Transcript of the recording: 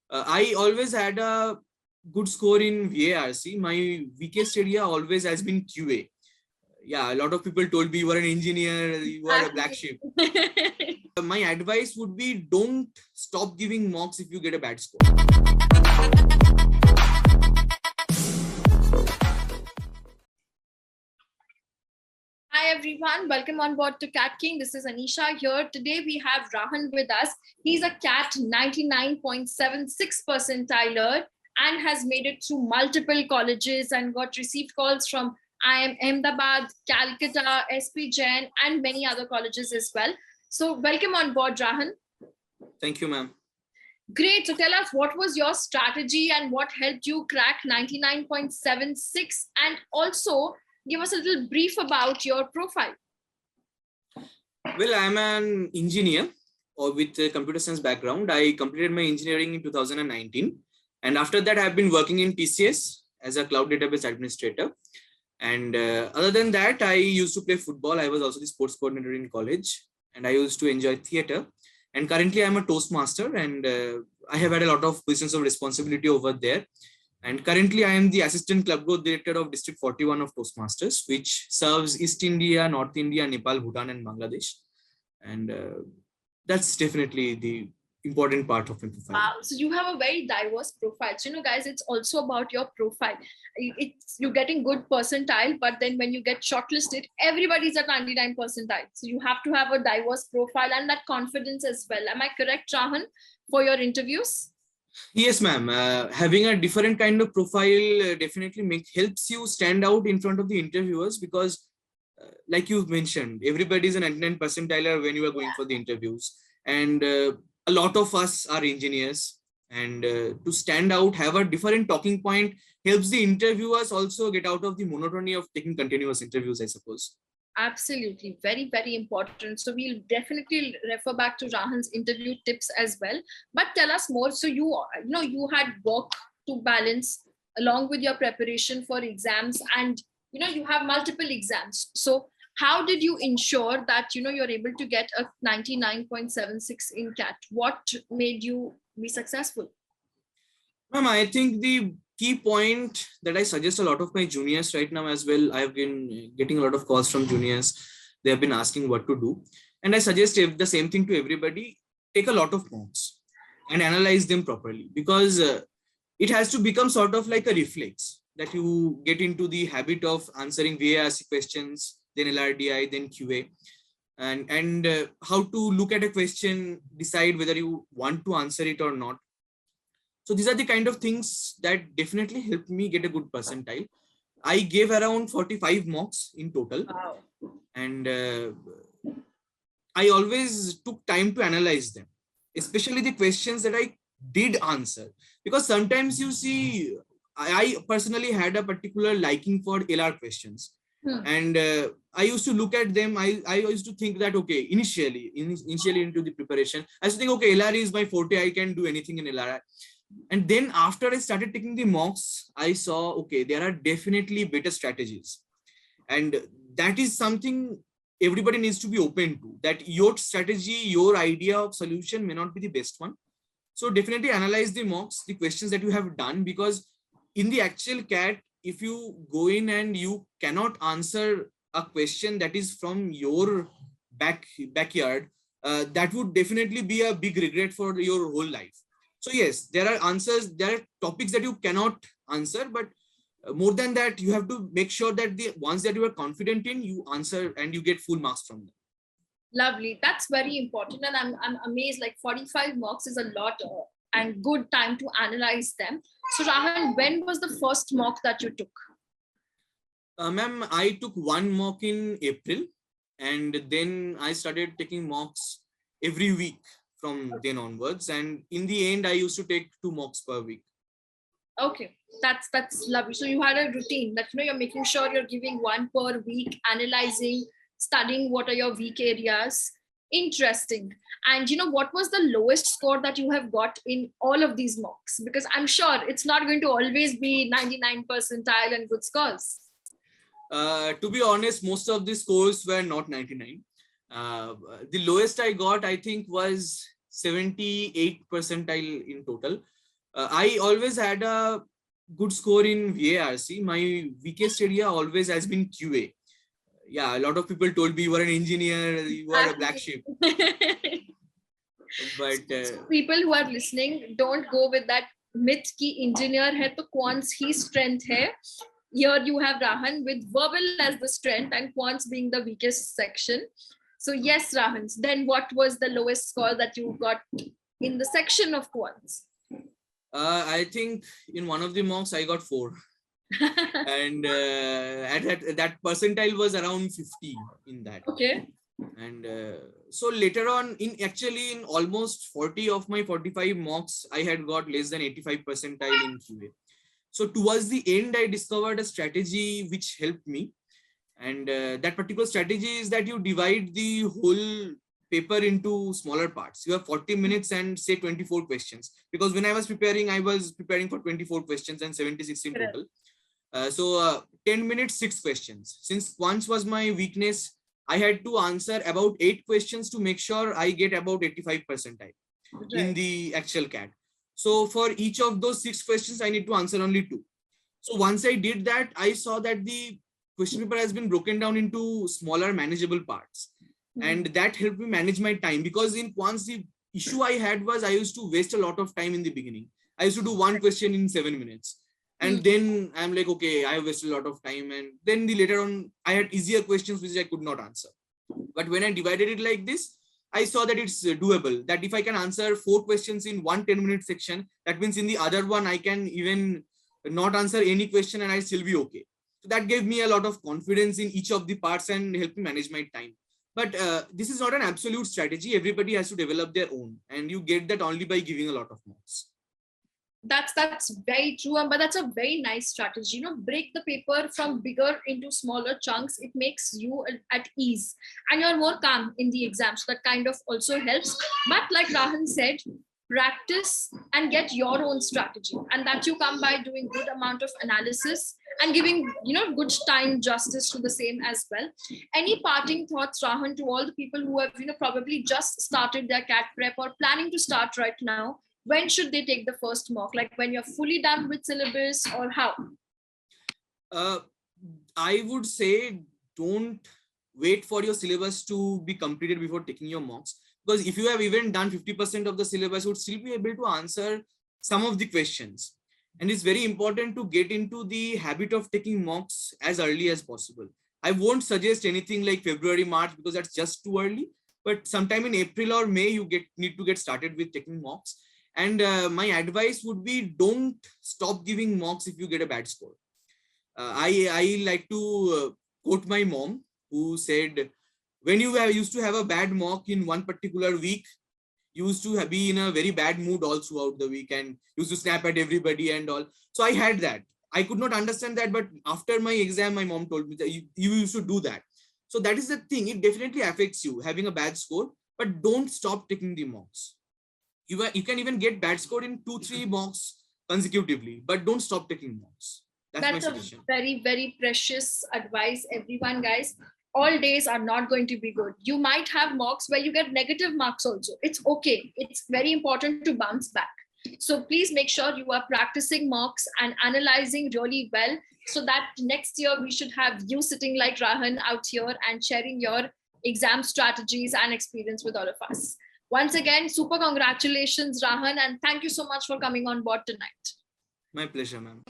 I always had a good score in VARC. My weakest area always has been QA. Yeah, a lot of people told me you are an engineer, you are a black sheep. My advice would be don't stop giving mocks if you get a bad score. Hi everyone, welcome on board to CATKing. This is Anisha here. Today we have Rahan with us. He's a CAT 99.76 percentiler and has made it through multiple colleges and got received calls from IIM Ahmedabad, Calcutta, SPJain and many other colleges as well. So welcome on board, Rahan. Thank you, ma'am. Great. So tell us, what was your strategy and what helped you crack 99.76, and also give us a little brief about your profile. Well, I'm an engineer with a computer science background. I completed my engineering in 2019. And after that, I've been working in TCS as a cloud database administrator. And other than that, I used to play football. I was also the sports coordinator in college. And I used to enjoy theater. And currently, I'm a Toastmaster. And I have had a lot of positions of responsibility over there. And currently, I am the Assistant Club Growth Director of District 41 of Toastmasters, which serves East India, North India, Nepal, Bhutan, and Bangladesh. And that's definitely the important part of my profile. Wow. So you have a very diverse profile. So, guys, it's also about your profile. You're getting good percentile, but then when you get shortlisted, everybody's at 99 percentile. So you have to have a diverse profile and that confidence as well. Am I correct, Rahan, for your interviews? Yes, ma'am. Having a different kind of profile definitely helps you stand out in front of the interviewers, because like you mentioned, everybody is a 99 percentiler when you are going for the interviews. And a lot of us are engineers, and to stand out, have a different talking point helps the interviewers also get out of the monotony of taking continuous interviews, I suppose. Absolutely. Very, very important. So we'll definitely refer back to Rahan's interview tips as well. But tell us more. So you had work to balance along with your preparation for exams, and you have multiple exams. So how did you ensure that you're able to get a 99.76 in CAT? What made you be successful? Ma'am, I think the key point that I suggest a lot of my juniors right now as well, I've been getting a lot of calls from juniors. They have been asking what to do. And I suggest the same thing to everybody. Take a lot of mocks and analyze them properly, because it has to become sort of like a reflex that you get into the habit of answering VARC questions, then LRDI, then QA. And how to look at a question, decide whether you want to answer it or not. So these are the kind of things that definitely helped me get a good percentile. I gave around 45 mocks in total. Wow. And I always took time to analyze them, especially the questions that I did answer. Because sometimes you see, I personally had a particular liking for LR questions. And I used to look at them. I used to think that, okay, initially into the preparation, I used to think, okay, LR is my forte. I can do anything in LR. And then after I started taking the mocks, I saw, okay, there are definitely better strategies. And that is something everybody needs to be open to, that your strategy, your idea of solution may not be the best one. So definitely analyze the mocks, the questions that you have done, because in the actual CAT, if you go in and you cannot answer a question that is from your backyard, that would definitely be a big regret for your whole life. So yes, there are answers, there are topics that you cannot answer, but more than that, you have to make sure that the ones that you are confident in, you answer and you get full marks from them. Lovely. That's very important. And I'm amazed, like 45 marks is a lot and good time to analyze them. So Rahan, when was the first mock that you took? Ma'am, I took one mock in April, and then I started taking mocks every week from then onwards. And in the end, I used to take 2 mocks per week. Okay, that's lovely. So you had a routine that you're making sure you're giving 1 per week, analyzing, studying what are your weak areas. Interesting. And what was the lowest score that you have got in all of these mocks? Because I'm sure it's not going to always be 99 percentile and good scores. To be honest, most of the scores were not 99. The lowest I got, I think, was 78 percentile in total. I always had a good score in VARC. My weakest area always has been QA. Yeah, a lot of people told me you are an engineer, you are a black sheep. But So people who are listening, don't go with that myth ki engineer hai to quants hi strength hai. Here you have Rahan with verbal as the strength and quants being the weakest section. So yes, Rahan, then what was the lowest score that you got in the section of quants? I think in one of the mocks I got 4. And that percentile was around 50 in that. Okay. And so later on, in almost 40 of my 45 mocks, I had got less than 85 percentile in QA. So towards the end, I discovered a strategy which helped me. And that particular strategy is that you divide the whole paper into smaller parts. You have 40 minutes and say 24 questions. Because when I was preparing for 24 questions and 76 in total. So 10 minutes, 6 questions. Since once was my weakness, I had to answer about 8 questions to make sure I get about 85 percentile in the actual CAT. So for each of those 6 questions, I need to answer only 2. So once I did that, I saw that the question paper has been broken down into smaller manageable parts. And that helped me manage my time, because in quants, the issue I had was I used to waste a lot of time in the beginning. I used to do one question in 7 minutes. And then I'm like, okay, I wasted a lot of time. And then later on, I had easier questions which I could not answer. But when I divided it like this, I saw that it's doable. That if I can answer 4 questions in one 10-minute section, that means in the other one, I can even not answer any question and I still be okay. So that gave me a lot of confidence in each of the parts and helped me manage my time. But this is not an absolute strategy. Everybody has to develop their own. And you get that only by giving a lot of marks. That's very true, but that's a very nice strategy. Break the paper from bigger into smaller chunks. It makes you at ease and you're more calm in the exam. So that kind of also helps. But like Rahan said, practice and get your own strategy, and that you come by doing good amount of analysis and giving good time justice to the same as well. Any parting thoughts, Rahan, to all the people who have probably just started their CAT prep or planning to start right now? When should they take the first mock? Like when you're fully done with syllabus, or how? I would say don't wait for your syllabus to be completed before taking your mocks. Because if you have even done 50% of the syllabus, you would still be able to answer some of the questions. And it's very important to get into the habit of taking mocks as early as possible. I won't suggest anything like February, March, because that's just too early. But sometime in April or May, you need to get started with taking mocks. And my advice would be, don't stop giving mocks if you get a bad score. I like to quote my mom, who said, when you used to have a bad mock in one particular week, you used to be in a very bad mood all throughout the week and used to snap at everybody and all. So I had that. I could not understand that, but after my exam, my mom told me that you used to do that. So that is the thing. It definitely affects you having a bad score, but don't stop taking the mocks. You can even get bad score in 2-3 mocks consecutively, but don't stop taking mocks. That's my suggestion. Very, very precious advice, everyone, guys. All days are not going to be good. You might have mocks where you get negative marks also. It's okay. It's very important to bounce back. So please make sure you are practicing mocks and analyzing really well, so that next year we should have you sitting like Rahan out here and sharing your exam strategies and experience with all of us. Once again, super congratulations, Rahan, and thank you so much for coming on board tonight. My pleasure, ma'am.